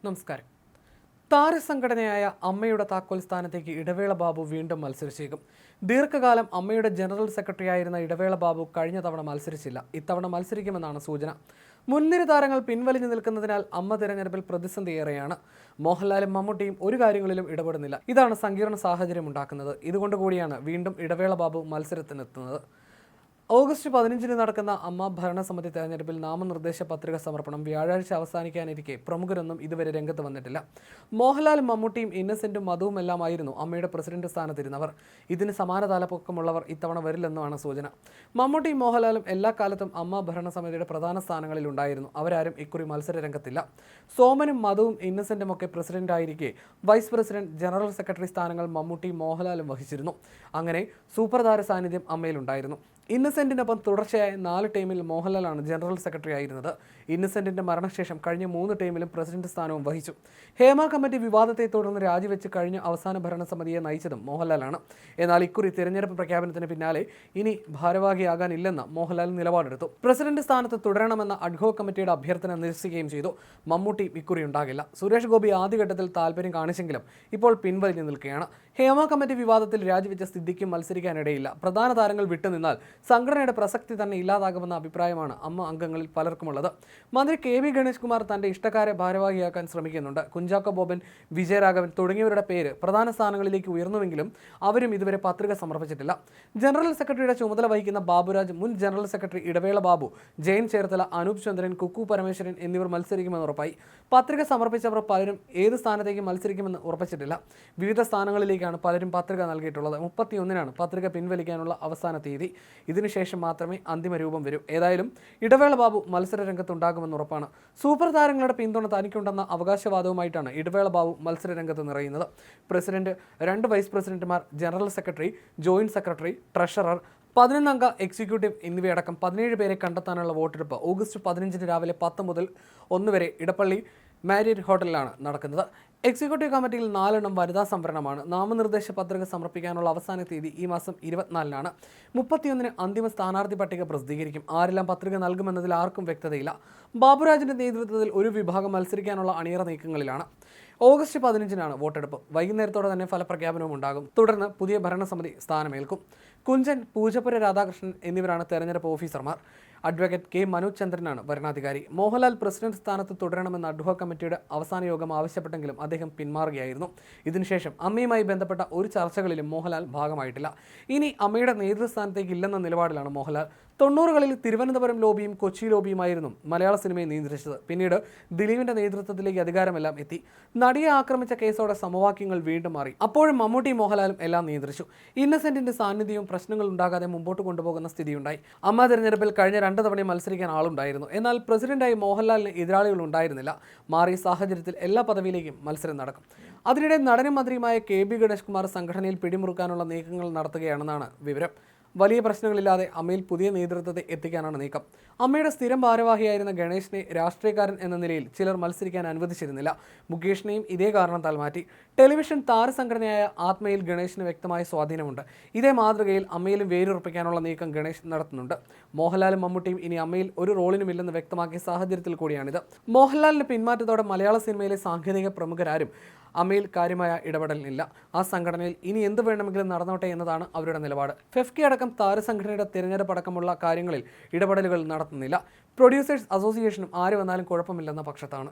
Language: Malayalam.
നമസ്കാരം. താരസംഘടനയായ അമ്മയുടെ താക്കോൽ സ്ഥാനത്തേക്ക് ഇടവേള ബാബു വീണ്ടും മത്സരിച്ചേക്കും. ദീർഘകാലം അമ്മയുടെ ജനറൽ സെക്രട്ടറിയായിരുന്ന ഇടവേള ബാബു കഴിഞ്ഞ തവണ മത്സരിച്ചില്ല. ഇത്തവണ മത്സരിക്കുമെന്നാണ് സൂചന. മുൻനിര താരങ്ങൾ പിൻവലിഞ്ഞു നിൽക്കുന്നതിനാൽ അമ്മ തിരഞ്ഞെടുപ്പിൽ പ്രതിസന്ധിയേറെയാണ്. മോഹൻലാലും മമ്മൂട്ടിയും ഒരു കാര്യങ്ങളിലും ഇടപെടുന്നില്ല. ഇതാണ് സങ്കീർണ സാഹചര്യം ഉണ്ടാക്കുന്നത്. ഇതുകൊണ്ടുകൂടിയാണ് വീണ്ടും ഇടവേള ബാബു മത്സരത്തിനെത്തുന്നത്. ഓഗസ്റ്റ് 15 നടക്കുന്ന അമ്മ ഭരണസമിതി തെരഞ്ഞെടുപ്പിൽ നാമനിർദ്ദേശ പത്രിക സമർപ്പണം വ്യാഴാഴ്ച അവസാനിക്കാനിരിക്കെ പ്രമുഖരൊന്നും ഇതുവരെ രംഗത്ത് വന്നിട്ടില്ല. മോഹൻലാലും മമ്മൂട്ടിയും ഇന്നസെന്റും മധുവുമെല്ലാമായിരുന്നു അമ്മയുടെ പ്രസിഡന്റ് സ്ഥാനത്തിരുന്നവർ. ഇതിന് സമാന തലപ്പൊക്കമുള്ളവർ ഇത്തവണ വരില്ലെന്നുമാണ് സൂചന. മമ്മൂട്ടിയും മോഹൻലാലും എല്ലാ കാലത്തും അമ്മ ഭരണസമിതിയുടെ പ്രധാന സ്ഥാനങ്ങളിൽ ഉണ്ടായിരുന്നു. അവരാരും ഇക്കുറി മത്സര രംഗത്തില്ല. സോമനും മധുവും ഇന്നസെന്റും ഒക്കെ പ്രസിഡന്റായിരിക്കെ വൈസ് പ്രസിഡന്റ്, ജനറൽ സെക്രട്ടറി സ്ഥാനങ്ങൾ മമ്മൂട്ടിയും മോഹൻലാലും വഹിച്ചിരുന്നു. അങ്ങനെ സൂപ്പർ താര സാന്നിധ്യം അമ്മയിലുണ്ടായിരുന്നു. ഇന്നസെന്റിനൊപ്പം തുടർച്ചയായ 4 ടീമിൽ മോഹൻലാലാണ് ജനറൽ സെക്രട്ടറി ആയിരുന്നത്. ഇന്നസെന്റിന്റെ മരണശേഷം കഴിഞ്ഞ 3 ടീമിലും പ്രസിഡന്റ് സ്ഥാനവും വഹിച്ചു. ഹേമ കമ്മിറ്റി വിവാദത്തെ തുടർന്ന് രാജിവെച്ച് കഴിഞ്ഞ അവസാന ഭരണസമിതിയെ നയിച്ചതും മോഹൻലാലാണ്. എന്നാൽ ഇക്കുറി തിരഞ്ഞെടുപ്പ് പ്രഖ്യാപനത്തിന് പിന്നാലെ ഇനി ഭാരവാഹിയാകാനില്ലെന്ന് മോഹൻലാൽ നിലപാടെടുത്തു. പ്രസിഡന്റ് സ്ഥാനത്ത് തുടരണമെന്ന അഡ്ഹോക് കമ്മിറ്റിയുടെ അഭ്യർത്ഥന നിരസിക്കുകയും ചെയ്തു. മമ്മൂട്ടി ഇക്കുറി ഉണ്ടാകില്ല. സുരേഷ് ഗോപി ആദ്യഘട്ടത്തിൽ താല്പര്യം കാണിച്ചെങ്കിലും ഇപ്പോൾ പിൻവലിഞ്ഞു നിൽക്കുകയാണ്. ഹേമ കമ്മിറ്റി വിവാദത്തിൽ രാജിവെച്ച സ്ഥിതിക്ക് മത്സരിക്കാനിടയില്ല. പ്രധാന താരങ്ങൾ വിട്ടുനിന്നാൽ സംഘടനയുടെ പ്രസക്തി തന്നെ ഇല്ലാതാകുമെന്ന അഭിപ്രായമാണ് അമ്മ അംഗങ്ങളിൽ പലർക്കുമുള്ളത്. മന്ത്രി KV ഗണേഷ് കുമാർ തന്റെ ഇഷ്ടക്കാരെ ഭാരവാഹിയാക്കാൻ ശ്രമിക്കുന്നുണ്ട്. കുഞ്ചാക്കോ ബോബൻ, വിജയരാഘവൻ തുടങ്ങിയവരുടെ പേര് പ്രധാന സ്ഥാനങ്ങളിലേക്ക് ഉയർന്നുവെങ്കിലും അവരും ഇതുവരെ പത്രിക സമർപ്പിച്ചിട്ടില്ല. ജനറൽ സെക്രട്ടറിയുടെ ചുമതല വഹിക്കുന്ന ബാബുരാജ്, മുൻ ജനറൽ സെക്രട്ടറി ഇടവേള ബാബു, ജയൻ ചേർത്തല, അനൂപ് ചന്ദ്രൻ, കുക്കു പരമേശ്വരൻ എന്നിവർ മത്സരിക്കുമെന്ന് ഉറപ്പായി. പത്രിക സമർപ്പിച്ചവർ പലരും ഏത് സ്ഥാനത്തേക്ക് മത്സരിക്കുമെന്ന് ഉറപ്പിച്ചിട്ടില്ല. വിവിധ സ്ഥാനങ്ങളിലേക്കാണ് പലരും പത്രിക നൽകിയിട്ടുള്ളത്. 31-നാണ് പത്രിക പിൻവലിക്കാനുള്ള അവസാന തീയതി. ഇതിനുശേഷം മാത്രമേ അന്തിമ രൂപം വരൂ. ഏതായാലും ഇടവേള ബാബു മത്സര രംഗത്തുണ്ടാകുമെന്ന് ഉറപ്പാണ്. സൂപ്പർ താരങ്ങളുടെ പിന്തുണ തനിക്കുണ്ടെന്ന അവകാശവാദവുമായിട്ടാണ് ഇടവേള ബാബു മത്സര രംഗത്ത് നിറയുന്നത്. പ്രസിഡന്റ്, 2 വൈസ് പ്രസിഡന്റുമാർ, general secretary, joint secretary, treasurer, 11 അംഗ എക്സിക്യൂട്ടീവ് എന്നിവയടക്കം 17 പേരെ കണ്ടെത്താനുള്ള വോട്ടെടുപ്പ് ഓഗസ്റ്റ് 15 രാവിലെ 10 മുതൽ 1 വരെ ഇടപ്പള്ളി മാരിയറ്റ് ഹോട്ടലിലാണ് നടക്കുന്നത്. എക്സിക്യൂട്ടീവ് കമ്മിറ്റിയിൽ 4 എണ്ണം വനിതാ സംവരണമാണ്. നാമനിർദ്ദേശ പത്രിക സമർപ്പിക്കാനുള്ള അവസാന തീയതി ഈ മാസം 24-നാണ്. 31-ന് അന്തിമ സ്ഥാനാർത്ഥി പട്ടിക പ്രസിദ്ധീകരിക്കും. ആരെല്ലാം പത്രിക നൽകുമെന്നതിൽ ആർക്കും വ്യക്തതയില്ല. ബാബുരാജിന്റെ നേതൃത്വത്തിൽ ഒരു വിഭാഗം മത്സരിക്കാനുള്ള അണിയറ നീക്കങ്ങളിലാണ്. ഓഗസ്റ്റ് 15-നാണ് വോട്ടെടുപ്പ്. വൈകുന്നേരത്തോടെ തന്നെ ഫലപ്രഖ്യാപനവും ഉണ്ടാകും. തുടർന്ന് പുതിയ ഭരണസമിതി സ്ഥാനമേൽക്കും. കുഞ്ചൻ, പൂജപ്പുര രാധാകൃഷ്ണൻ എന്നിവരാണ് തെരഞ്ഞെടുപ്പ് ഓഫീസർമാർ. അഡ്വക്കേറ്റ് K മനോജ് ചന്ദ്രനാണ് ഭരണാധികാരി. മോഹൻലാൽ പ്രസിഡന്റ് സ്ഥാനത്ത് തുടരണമെന്ന അഡ്ഹോക് കമ്മിറ്റിയുടെ അവസാന യോഗം ആവശ്യപ്പെട്ടെങ്കിലും അദ്ദേഹം പിന്മാറുകയായിരുന്നു. ഇതിനുശേഷം അമ്മയുമായി ബന്ധപ്പെട്ട ഒരു ചർച്ചകളിലും മോഹൻലാൽ ഭാഗമായിട്ടില്ല. ഇനി അമ്മയുടെ നേതൃസ്ഥാനത്തേക്ക് ഇല്ലെന്ന നിലപാടിലാണ് മോഹൻലാൽ. 90കളിൽ തിരുവനന്തപുരം ലോബിയും കൊച്ചി ലോബിയുമായിരുന്നു മലയാള സിനിമയെ നിയന്ത്രിച്ചത്. പിന്നീട് ദിലീപിന്റെ നേതൃത്വത്തിലേക്ക് അധികാരമെല്ലാം എത്തി. നടിയെ ആക്രമിച്ച കേസോടെ സമവാക്യങ്ങൾ വീണ്ടും മാറി. അപ്പോഴും മമ്മൂട്ടിയും മോഹൻലാലും എല്ലാം നിയന്ത്രിച്ചു. ഇന്നസെന്റിന്റെ സാന്നിധ്യവും പ്രശ്നങ്ങൾ ഉണ്ടാകാതെ മുമ്പോട്ട് കൊണ്ടുപോകുന്ന സ്ഥിതിയുണ്ടായി. അമ്മ തിരഞ്ഞെടുപ്പിൽ കഴിഞ്ഞ 2 തവണയും മത്സരിക്കാൻ ആളുണ്ടായിരുന്നു. എന്നാൽ പ്രസിഡന്റായി മോഹൻലാലിന് എതിരാളികൾ ഉണ്ടായിരുന്നില്ല. മാറിയ സാഹചര്യത്തിൽ എല്ലാ പദവിയിലേക്കും മത്സരം നടക്കും. അതിനിടെ നടനും മന്ത്രിയുമായ KV ഗണേഷ് കുമാർ സംഘടനയിൽ പിടിമുറുക്കാനുള്ള നീക്കങ്ങൾ നടത്തുകയാണെന്നാണ് വിവരം. വലിയ പ്രശ്നങ്ങളില്ലാതെ അമ്മയിൽ പുതിയ നേതൃത്വത്തെ എത്തിക്കാനാണ് നീക്കം. അമ്മയുടെ സ്ഥിരം ഭാരവാഹിയായിരുന്ന ഗണേഷിനെ രാഷ്ട്രീയക്കാരൻ എന്ന നിലയിൽ ചിലർ മത്സരിക്കാൻ അനുവദിച്ചിരുന്നില്ല. മുകേഷിനെയും ഇതേ കാരണത്താൽ മാറ്റി. ടെലിവിഷൻ താരസംഘടനയായ ആത്മയിൽ ഗണേഷിന് വ്യക്തമായ സ്വാധീനമുണ്ട്. ഇതേ മാതൃകയിൽ അമ്മയിലും വേരുറപ്പിക്കാനുള്ള നീക്കം ഗണേഷ് നടത്തുന്നുണ്ട്. മോഹൻലാലും മമ്മൂട്ടിയും ഇനി അമ്മയിൽ ഒരു റോളിനുമില്ലെന്ന് വ്യക്തമാക്കിയ സാഹചര്യത്തിൽ കൂടിയാണിത്. മോഹൻലാലിന്റെ പിന്മാറ്റത്തോടെ മലയാള സിനിമയിലെ സാങ്കേതിക പ്രമുഖരാരും അമ്മയിൽ കാര്യമായ ഇടപെടലില്ല. ആ സംഘടനയിൽ ഇനി എന്ത് വേണമെങ്കിലും നടന്നോട്ടെ എന്നതാണ് അവരുടെ നിലപാട്. ഫെഫ്കി അടക്കം താരസംഘടനയുടെ തിരഞ്ഞെടുപ്പ് അടക്കമുള്ള കാര്യങ്ങളിൽ ഇടപെടലുകൾ നടത്തുന്നില്ല. പ്രൊഡ്യൂസേഴ്സ് അസോസിയേഷനും ആര് വന്നാലും കുഴപ്പമില്ലെന്ന പക്ഷത്താണ്.